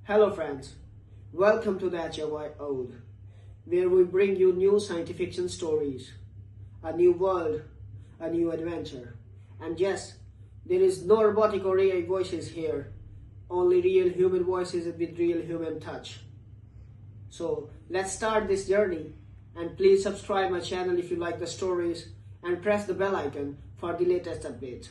Hello friends, welcome to the HFY Ode, where we bring you new science fiction stories, a new world, a new adventure. And yes, there is no robotic or AI voices here, only real human voices with real human touch. So let's start this journey, and please subscribe my channel if you like the stories and press the bell icon for the latest updates.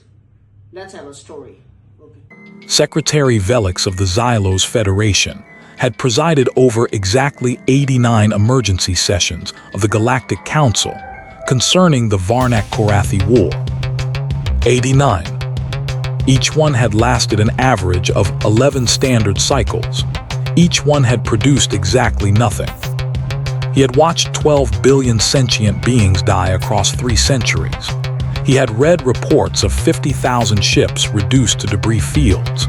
Let's have a story. Okay. Secretary Velix of the Xylos Federation had presided over exactly 89 emergency sessions of the Galactic Council concerning the Varnak-Korathi War. 89. Each one had lasted an average of 11 standard cycles. Each one had produced exactly nothing. He had watched 12 billion sentient beings die across 3 centuries. He had read reports of 50,000 ships reduced to debris fields.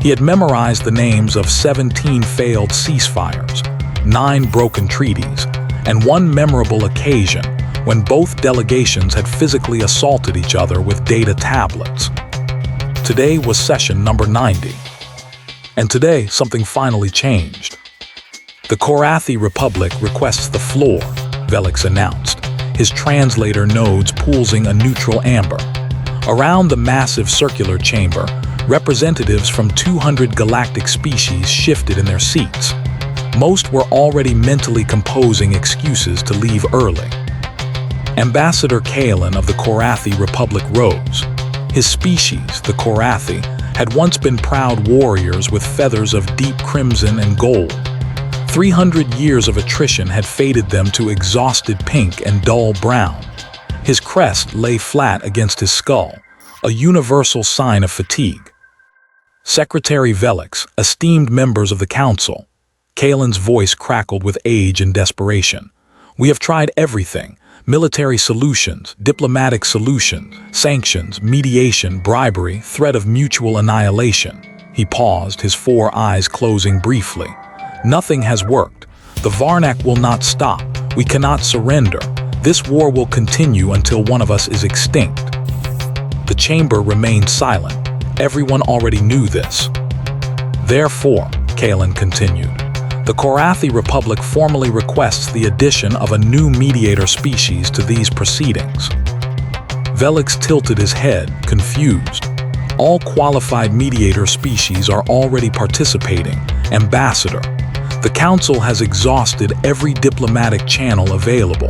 He had memorized the names of 17 failed ceasefires, 9 broken treaties, and 1 memorable occasion when both delegations had physically assaulted each other with data tablets. Today was session number 90. And today, something finally changed. The Korathi Republic requests the floor, Velix announced, his translator nodes pulsing a neutral amber. Around the massive circular chamber, representatives from 200 galactic species shifted in their seats. Most were already mentally composing excuses to leave early. Ambassador Kalen of the Korathi Republic rose. His species, the Korathi, had once been proud warriors with feathers of deep crimson and gold. 300 years of attrition had faded them to exhausted pink and dull brown. His crest lay flat against his skull, a universal sign of fatigue. Secretary Velix, esteemed members of the council. Kalen's voice crackled with age and desperation. We have tried everything. Military solutions, diplomatic solutions, sanctions, mediation, bribery, threat of mutual annihilation. He paused, his 4 eyes closing briefly. Nothing has worked. The Varnak will not stop. We cannot surrender. This war will continue until one of us is extinct. The chamber remained silent. Everyone already knew this. Therefore, Kalen continued, the Korathi Republic formally requests the addition of a new mediator species to these proceedings. Velix tilted his head, confused. All qualified mediator species are already participating. Ambassador, the Council has exhausted every diplomatic channel available.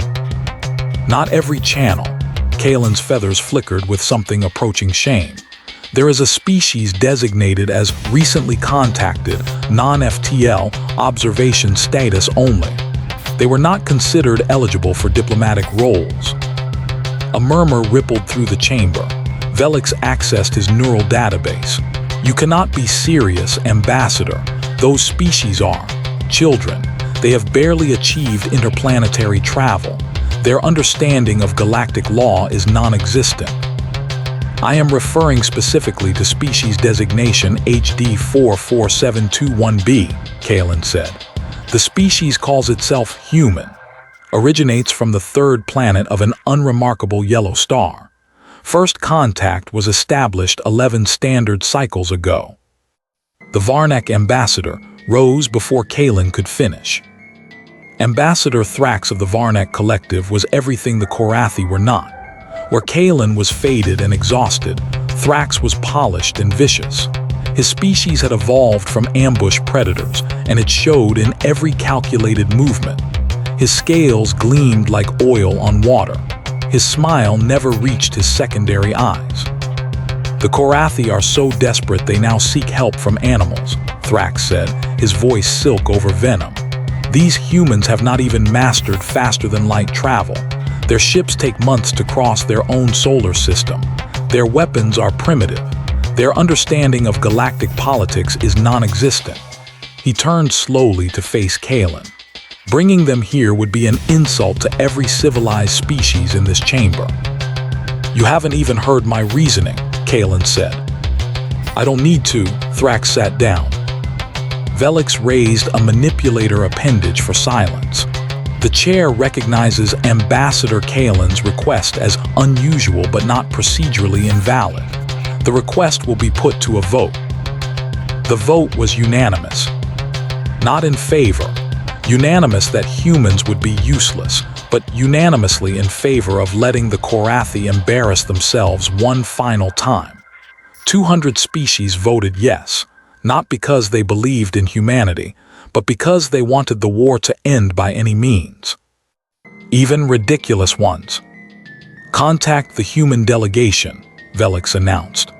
Not every channel. Kalen's feathers flickered with something approaching shame. There is a species designated as recently contacted, non-FTL, observation status only. They were not considered eligible for diplomatic roles. A murmur rippled through the chamber. Velix accessed his neural database. You cannot be serious, Ambassador. Those species are children. They have barely achieved interplanetary travel. Their understanding of galactic law is non-existent. I am referring specifically to species designation HD 44721B, Kalen said. The species calls itself human, originates from the 3rd planet of an unremarkable yellow star. First contact was established 11 standard cycles ago. The Varnak ambassador rose before Kalen could finish. Ambassador Thrax of the Varnak Collective was everything the Korathi were not. Where Kalen was faded and exhausted, Thrax was polished and vicious. His species had evolved from ambush predators, and it showed in every calculated movement. His scales gleamed like oil on water. His smile never reached his secondary eyes. The Korathi are so desperate they now seek help from animals, Thrax said, his voice silk over venom. These humans have not even mastered faster-than-light travel. Their ships take months to cross their own solar system. Their weapons are primitive. Their understanding of galactic politics is non-existent. He turned slowly to face Kalen. Bringing them here would be an insult to every civilized species in this chamber. You haven't even heard my reasoning, Kalen said. I don't need to, Thrax sat down. Velix raised a manipulator appendage for silence. The chair recognizes Ambassador Kalen's request as unusual but not procedurally invalid. The request will be put to a vote. The vote was unanimous. not in favor. Unanimous that humans would be useless, but unanimously in favor of letting the Korathi embarrass themselves one final time. 200 species voted yes, not because they believed in humanity, but because they wanted the war to end by any means. Even ridiculous ones. Contact the human delegation, Velix announced.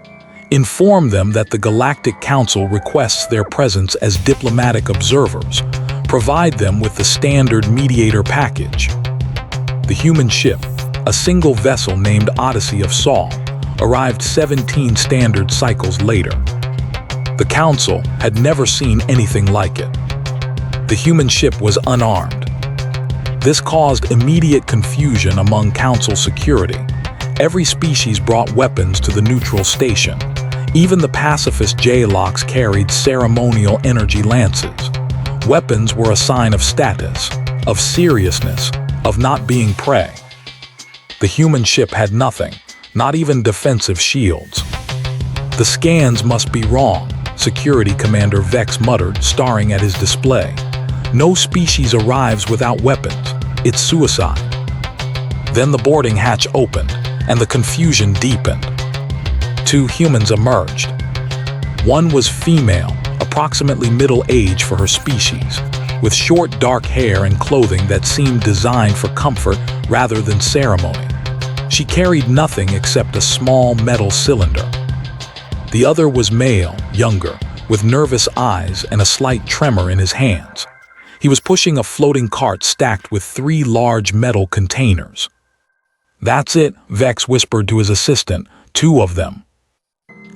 Inform them that the Galactic Council requests their presence as diplomatic observers. Provide them with the standard mediator package. The human ship, a single vessel named Odyssey of Saul, arrived 17 standard cycles later. The Council had never seen anything like it. The human ship was unarmed. This caused immediate confusion among Council security. Every species brought weapons to the neutral station. Even the pacifist Jaylocks carried ceremonial energy lances. Weapons were a sign of status, of seriousness, of not being prey. The human ship had nothing, not even defensive shields. The scans must be wrong, Security Commander Vex muttered, staring at his display. No species arrives without weapons. It's suicide. Then the boarding hatch opened, and the confusion deepened. 2 humans emerged. One was female, approximately middle age for her species, with short dark hair and clothing that seemed designed for comfort rather than ceremony. She carried nothing except a small metal cylinder. The other was male, younger, with nervous eyes and a slight tremor in his hands. He was pushing a floating cart stacked with 3 large metal containers. "That's it," Vex whispered to his assistant, 2 of them.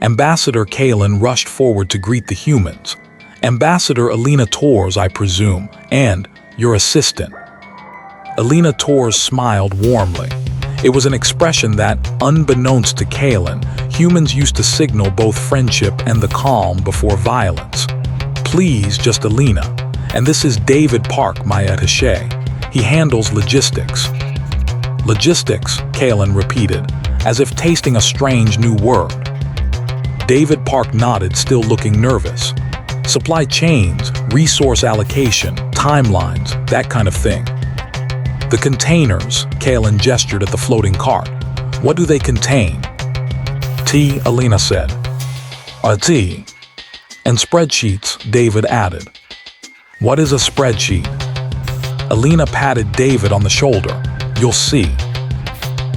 Ambassador Kalen rushed forward to greet the humans. "Ambassador Alina Torres, I presume, and your assistant." Alina Torres smiled warmly. It was an expression that, unbeknownst to Kalen, humans used to signal both friendship and the calm before violence. "Please, just Alina. And this is David Park, my attaché. He handles logistics." "Logistics," Kalen repeated, as if tasting a strange new word. David Park nodded, still looking nervous. "Supply chains, resource allocation, timelines, that kind of thing." "The containers," Kalen gestured at the floating cart. "What do they contain?" "Tea," Alina said. "Tea." "And spreadsheets," David added. "What is a spreadsheet?" Alina patted David on the shoulder. "You'll see."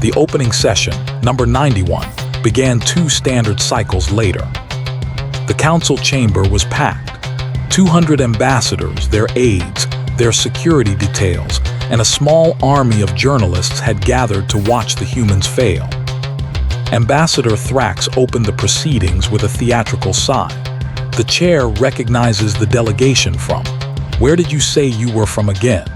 The opening session, number 91, began 2 standard cycles later. The council chamber was packed. 200 ambassadors, their aides, their security details, and a small army of journalists had gathered to watch the humans fail. Ambassador Thrax opened the proceedings with a theatrical sigh. "The chair recognizes the delegation from. Where did you say you were from again?"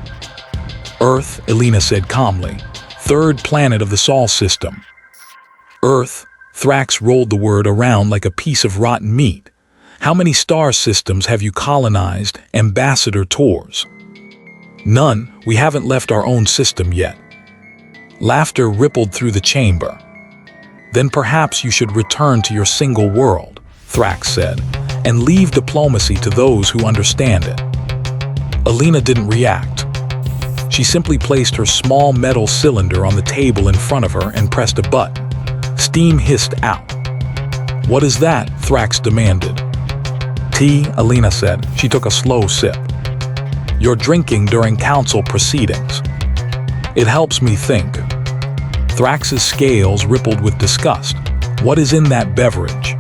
"Earth," Alina said calmly. "3rd planet of the Sol system." "Earth?" Thrax rolled the word around like a piece of rotten meat. "How many star systems have you colonized, Ambassador Torres?" "None. We haven't left our own system yet." Laughter rippled through the chamber. "Then perhaps you should return to your single world," Thrax said, "and leave diplomacy to those who understand it." Alina didn't react. She simply placed her small metal cylinder on the table in front of her and pressed a button. Steam hissed out. "What is that?" Thrax demanded. "Tea," Alina said. She took a slow sip. "You're drinking during council proceedings." "It helps me think." Thrax's scales rippled with disgust. "What is in that beverage?"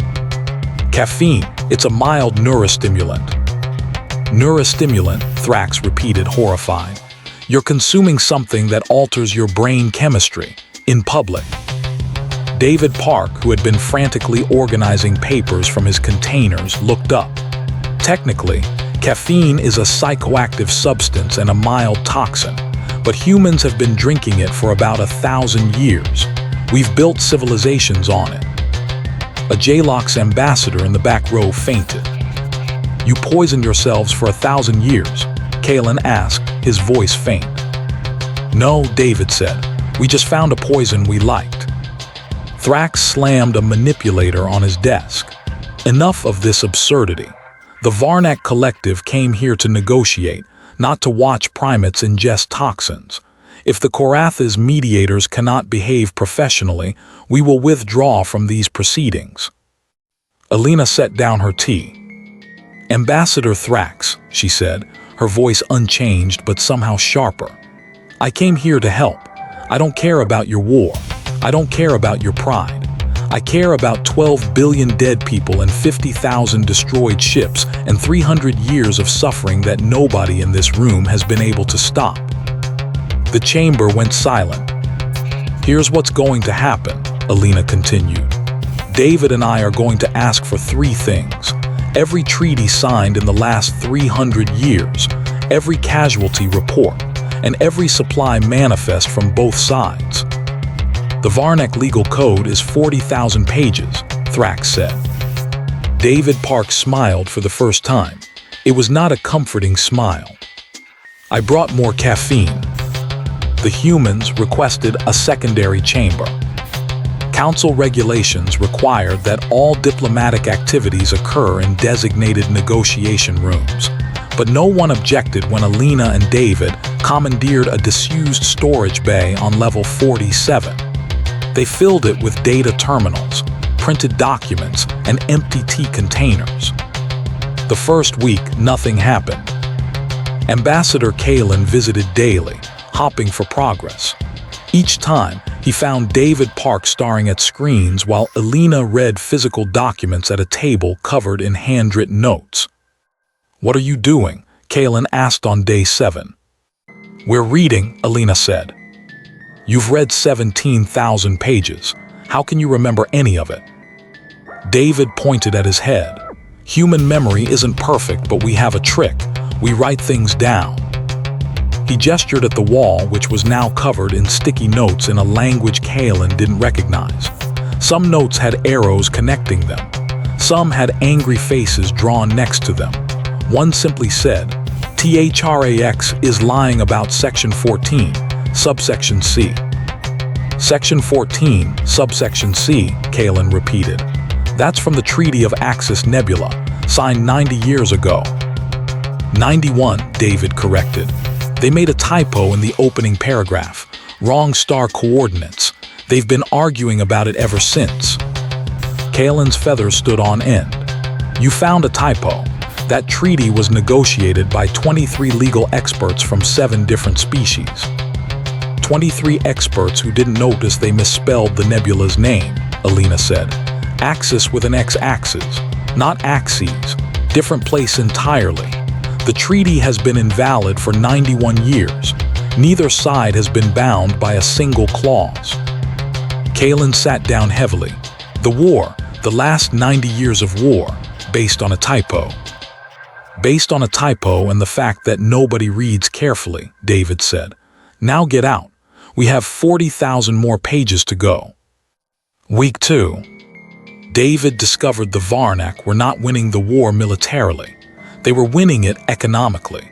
"Caffeine. It's a mild neurostimulant." "Neurostimulant," Thrax repeated, horrified. "You're consuming something that alters your brain chemistry, in public." David Park, who had been frantically organizing papers from his containers, looked up. "Technically, caffeine is a psychoactive substance and a mild toxin, but humans have been drinking it for about 1,000 years. We've built civilizations on it." A Jaylock's ambassador in the back row fainted. "You poisoned yourselves for 1,000 years?" Kalen asked, his voice faint. "No," David said. "We just found a poison we liked." Thrax slammed a manipulator on his desk. "Enough of this absurdity. The Varnak Collective came here to negotiate, not to watch primates ingest toxins. If the Korath's mediators cannot behave professionally, we will withdraw from these proceedings. Alina set down her tea. Ambassador Thrax, she said, her voice unchanged but somehow sharper. I came here to help. I don't care about your war. I don't care about your pride. I care about 12 billion dead people and 50,000 destroyed ships and 300 years of suffering that nobody in this room has been able to stop. The chamber went silent. Here's what's going to happen, Alina continued. David and I are going to ask for 3 things. Every treaty signed in the last 300 years, every casualty report, and every supply manifest from both sides. The Varnak legal code is 40,000 pages, Thrax said. David Park smiled for the first time. It was not a comforting smile. I brought more caffeine. The humans requested a secondary chamber. Council regulations required that all diplomatic activities occur in designated negotiation rooms. But no one objected when Alina and David commandeered a disused storage bay on level 47. They filled it with data terminals, printed documents, and empty tea containers. The first week, nothing happened. Ambassador Kalen visited daily, hopping for progress. Each time, he found David Park staring at screens while Alina read physical documents at a table covered in handwritten notes. What are you doing? Kalen asked on day 7. We're reading, Alina said. You've read 17,000 pages. How can you remember any of it? David pointed at his head. Human memory isn't perfect, but we have a trick. We write things down. He gestured at the wall, which was now covered in sticky notes in a language Kalen didn't recognize. Some notes had arrows connecting them. Some had angry faces drawn next to them. One simply said, THRAX is lying about Section 14, Subsection C. Section 14, Subsection C, Kalen repeated. That's from the Treaty of Axis Nebula, signed 90 years ago. 91, David corrected. They made a typo in the opening paragraph. Wrong star coordinates. They've been arguing about it ever since. Kalen's feathers stood on end. You found a typo. That treaty was negotiated by 23 legal experts from 7 different species. 23 experts who didn't notice they misspelled the nebula's name, Alina said. Axis with an X-axis, not axes. Different place entirely. The treaty has been invalid for 91 years. Neither side has been bound by a single clause. Kalen sat down heavily. The war, the last 90 years of war, based on a typo. Based on a typo and the fact that nobody reads carefully, David said. Now get out. We have 40,000 more pages to go. Week 2. David discovered the Varnak were not winning the war militarily. They were winning it economically.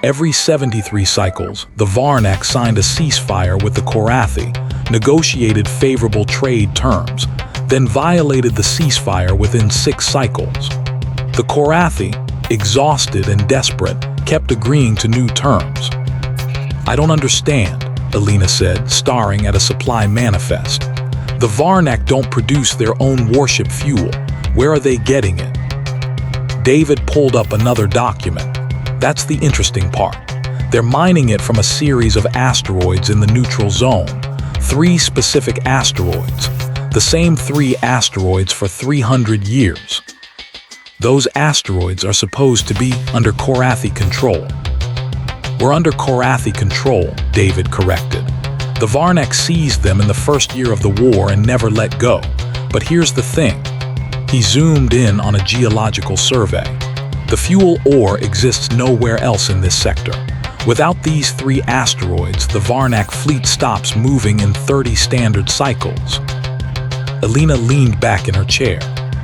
Every 73 cycles, the Varnak signed a ceasefire with the Korathi, negotiated favorable trade terms, then violated the ceasefire within 6 cycles. The Korathi, exhausted and desperate, kept agreeing to new terms. I don't understand, Alina said, staring at a supply manifest. The Varnak don't produce their own warship fuel. Where are they getting it? David pulled up another document. That's the interesting part. They're mining it from a series of asteroids in the neutral zone. 3 specific asteroids. The same 3 asteroids for 300 years. Those asteroids are supposed to be under Korathi control. We're under Korathi control, David corrected. The Varnak seized them in the first year of the war and never let go. But here's the thing. He zoomed in on a geological survey. The fuel ore exists nowhere else in this sector. Without these 3 asteroids, the Varnak fleet stops moving in 30 standard cycles. Alina leaned back in her chair.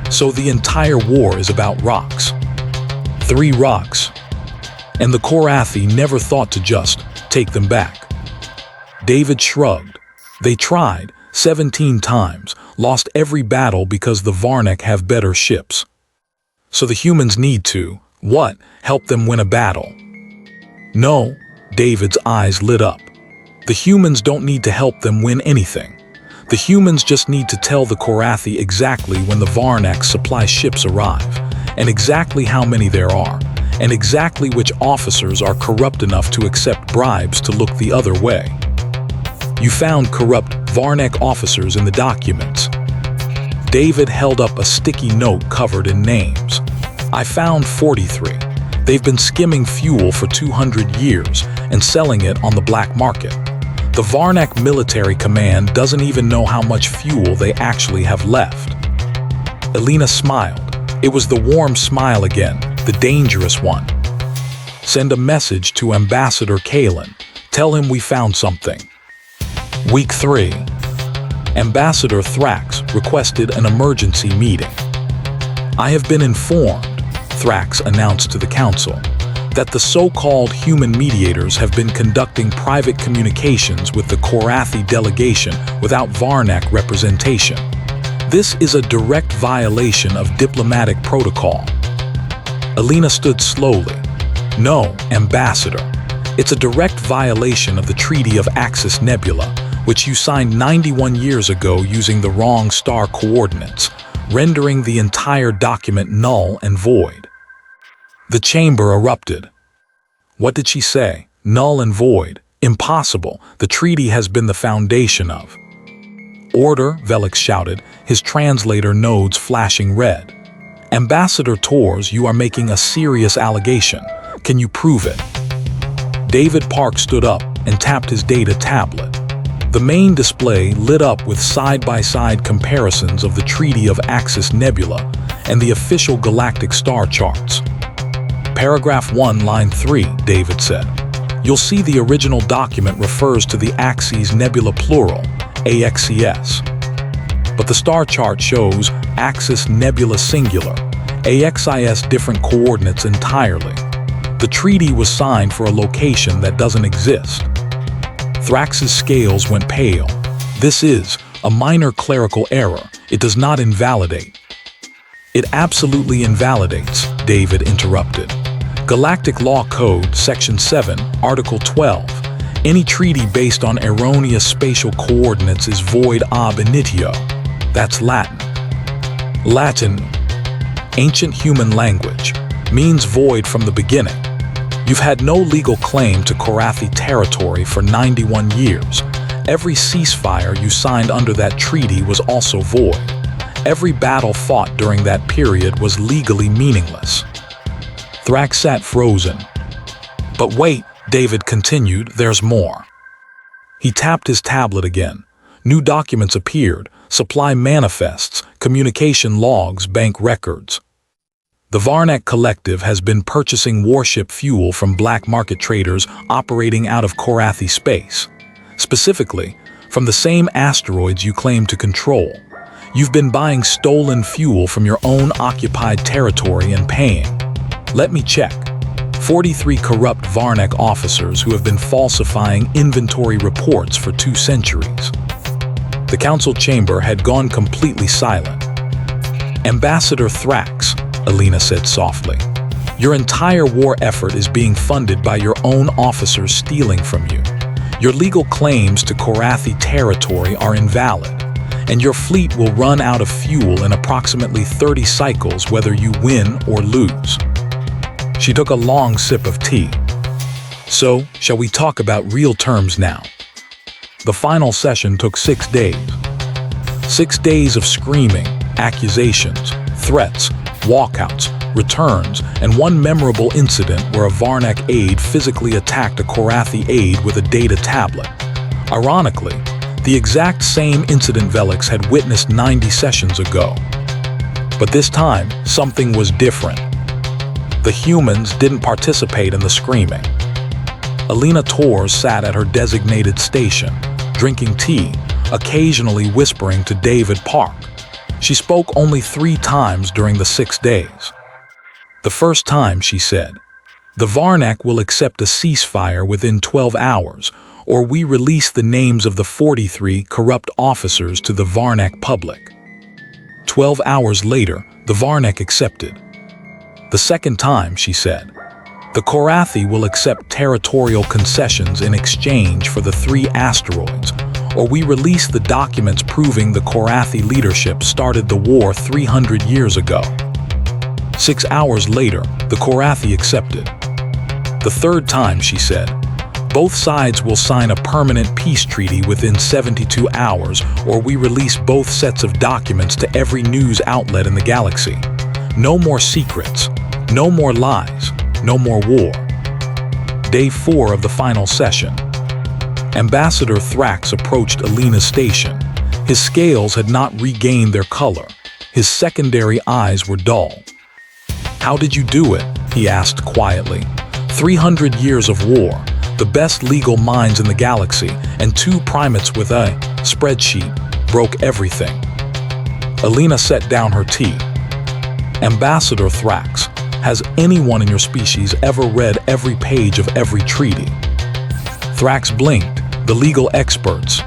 So the entire war is about rocks. 3 rocks. And the Korathi never thought to just take them back. David shrugged. They tried 17 times, lost every battle because the Varnak have better ships. So the humans need to, what? Help them win a battle. No, David's eyes lit up. The humans don't need to help them win anything. The humans just need to tell the Korathi exactly when the Varnak supply ships arrive, and exactly how many there are, and exactly which officers are corrupt enough to accept bribes to look the other way. You found corrupt Varnak officers in the documents. David held up a sticky note covered in names. I found 43. They've been skimming fuel for 200 years and selling it on the black market. The Varnak military command doesn't even know how much fuel they actually have left. Elena smiled. It was the warm smile again, the dangerous one. Send a message to Ambassador Kalen. Tell him we found something. Week 3. Ambassador Thrax requested an emergency meeting. I have been informed, Thrax announced to the council, that the so-called human mediators have been conducting private communications with the Korathi delegation without Varnak representation. This is a direct violation of diplomatic protocol. Elena stood slowly. No, Ambassador. It's a direct violation of the Treaty of Axis Nebula, which you signed 91 years ago using the wrong star coordinates, rendering the entire document null and void. The chamber erupted. What did she say? Null and void. Impossible. The treaty has been the foundation of. Order, Velix shouted, his translator nodes flashing red. Ambassador Tors, you are making a serious allegation. Can you prove it? David Park stood up and tapped his data tablet. The main display lit up with side-by-side comparisons of the Treaty of Axis Nebula and the official galactic star charts. Paragraph 1, line 3, David said. You'll see the original document refers to the Axis Nebula plural, AXES. But the star chart shows Axis Nebula singular, AXIS different coordinates entirely. The treaty was signed for a location that doesn't exist. Thrax's scales went pale. This is a minor clerical error. It does not invalidate. It absolutely invalidates, David interrupted. Galactic Law Code, Section 7, Article 12. Any treaty based on erroneous spatial coordinates is void ab initio. That's Latin. Latin, ancient human language, means void from the beginning. You've had no legal claim to Korathi territory for 91 years. Every ceasefire you signed under that treaty was also void. Every battle fought during that period was legally meaningless. Thrax sat frozen. But wait, David continued, there's more. He tapped his tablet again. New documents appeared, supply manifests, communication logs, bank records. The Varnak Collective has been purchasing warship fuel from black market traders operating out of Korathi space. Specifically, from the same asteroids you claim to control. You've been buying stolen fuel from your own occupied territory and paying. Let me check. 43 corrupt Varnak officers who have been falsifying inventory reports for 2 centuries. The council chamber had gone completely silent. Ambassador Thrax, Elena said softly, your entire war effort is being funded by your own officers stealing from you. Your legal claims to Korathi territory are invalid, and your fleet will run out of fuel in approximately 30 cycles whether you win or lose. She took a long sip of tea. So, shall we talk about real terms now? The final session took 6 days. 6 days of screaming, accusations, threats, walkouts, returns, and one memorable incident where a Varnak aide physically attacked a Korathi aide with a data tablet. Ironically, the exact same incident Velix had witnessed 90 sessions ago. But this time, something was different. The humans didn't participate in the screaming. Elena Tors sat at her designated station, drinking tea, occasionally whispering to David Park. She spoke only 3 times during the 6 days. The first time, she said, the Varnak will accept a ceasefire within 12 hours, or we release the names of the 43 corrupt officers to the Varnak public. 12 hours later, the Varnak accepted. The second time, she said, the Korathi will accept territorial concessions in exchange for the 3 asteroids, or we release the documents proving the Korathi leadership started the war 300 years ago. 6 hours later, the Korathi accepted. The third time, she said, both sides will sign a permanent peace treaty within 72 hours, or we release both sets of documents to every news outlet in the galaxy. No more secrets, no more lies, no more war. Day 4 of the final session. Ambassador Thrax approached Alina's station. His scales had not regained their color. His secondary eyes were dull. "How did you do it?" he asked quietly. 300 years of war, the best legal minds in the galaxy, and 2 primates with a spreadsheet broke everything. Alina set down her tea. "Ambassador Thrax, has anyone in your species ever read every page of every treaty?" Thrax blinked. "The legal experts."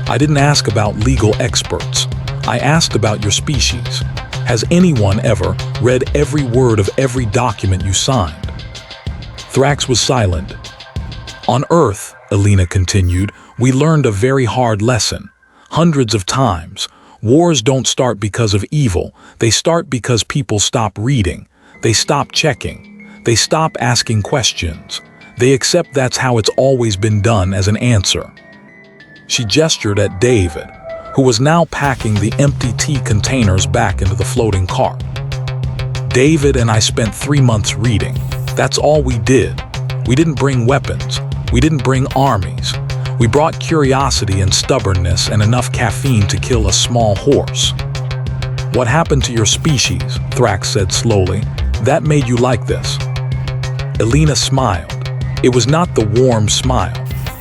"I didn't ask about legal experts. I asked about your species. Has anyone ever read every word of every document you signed?" Thrax was silent. "On Earth," Alina continued, "we learned a very hard lesson. Hundreds of times. Wars don't start because of evil. They start because people stop reading. They stop checking. They stop asking questions. They accept that's how it's always been done as an answer." She gestured at David, who was now packing the empty tea containers back into the floating cart. "David and I spent 3 months reading. That's all we did. We didn't bring weapons. We didn't bring armies. We brought curiosity and stubbornness and enough caffeine to kill a small horse." "What happened to your species?" Thrax said slowly. "That made you like this?" Alina smiled. It was not the warm smile.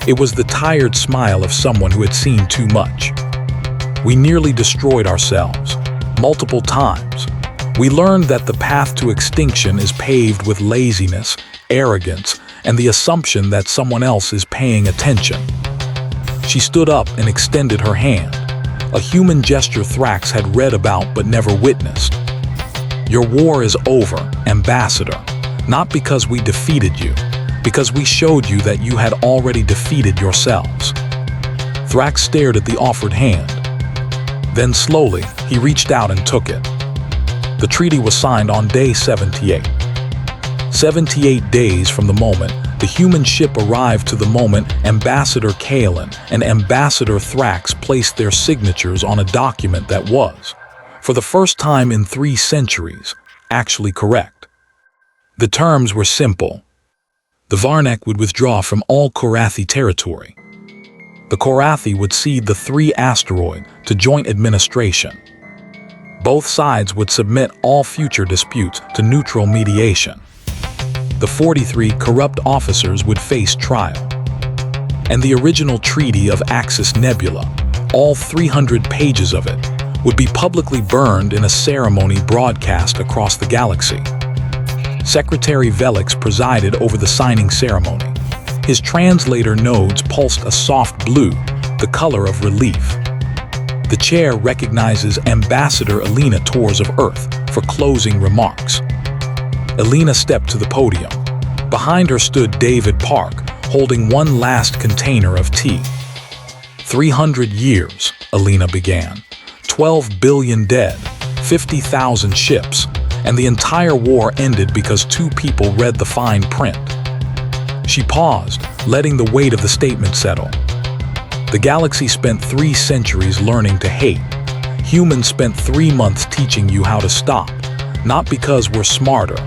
It was the tired smile of someone who had seen too much. "We nearly destroyed ourselves. Multiple times. We learned that the path to extinction is paved with laziness, arrogance, and the assumption that someone else is paying attention." She stood up and extended her hand, a human gesture Thrax had read about but never witnessed. "Your war is over, Ambassador, not because we defeated you, because we showed you that you had already defeated yourselves." Thrax stared at the offered hand. Then slowly, he reached out and took it. The treaty was signed on day 78. 78 days from the moment the human ship arrived to the moment Ambassador Kalen and Ambassador Thrax placed their signatures on a document that was, for the first time in 3 centuries, actually correct. The terms were simple. The Varnak would withdraw from all Korathi territory. The Korathi would cede the 3 asteroid to joint administration. Both sides would submit all future disputes to neutral mediation. The 43 corrupt officers would face trial. And the original Treaty of Axis Nebula, all 300 pages of it, would be publicly burned in a ceremony broadcast across the galaxy. Secretary Velix presided over the signing ceremony. His translator nodes pulsed a soft blue, the color of relief. The chair recognizes Ambassador Alina Torres of Earth for closing remarks. Alina stepped to the podium. Behind her stood David Park, holding one last container of tea. 300 years, Alina began. 12 billion dead, 50,000 ships, and the entire war ended because 2 people read the fine print. She paused, letting the weight of the statement settle. The galaxy spent 3 centuries learning to hate. Humans spent 3 months teaching you how to stop. Not because we're smarter,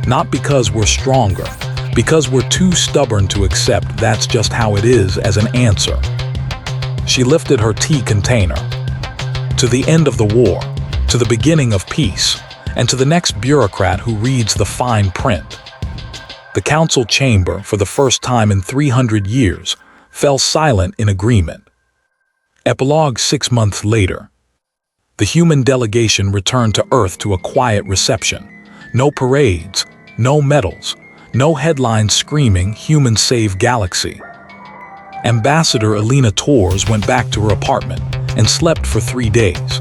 not because we're stronger, because we're too stubborn to accept that's just how it is as an answer. She lifted her tea container. To the end of the war, to the beginning of peace, and to the next bureaucrat who reads the fine print. The council chamber, for the first time in 300 years, fell silent in agreement. Epilogue 6 months later. The human delegation returned to Earth to a quiet reception. No parades, no medals, no headlines screaming "Humans Save Galaxy." Ambassador Alina Torres went back to her apartment and slept for 3 days.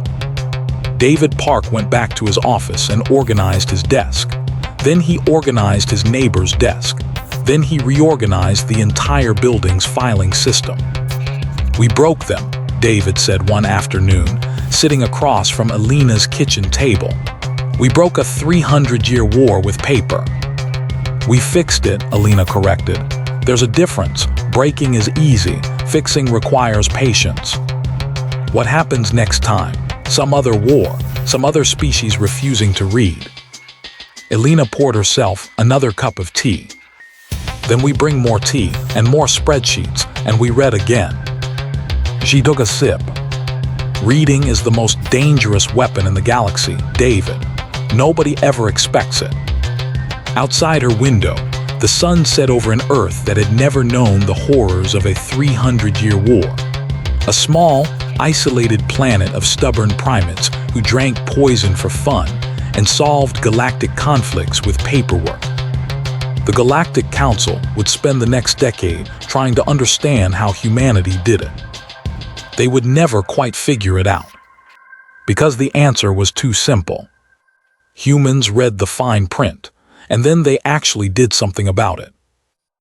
David Park went back to his office and organized his desk. Then he organized his neighbor's desk. Then he reorganized the entire building's filing system. "We broke them," David said one afternoon, sitting across from Alina's kitchen table. "We broke a 300-year war with paper." "We fixed it," Alina corrected. "There's a difference. Breaking is easy. Fixing requires patience." What happens next time? Some other war, some other species refusing to read. Alina poured herself another cup of tea. "Then we bring more tea and more spreadsheets, and we read again." She took a sip. "Reading is the most dangerous weapon in the galaxy, David. Nobody ever expects it." Outside her window, the sun set over an Earth that had never known the horrors of a 300-year war. A small, isolated planet of stubborn primates who drank poison for fun and solved galactic conflicts with paperwork. The Galactic Council would spend the next decade trying to understand how humanity did it. They would never quite figure it out, because the answer was too simple. Humans read the fine print, and then they actually did something about it.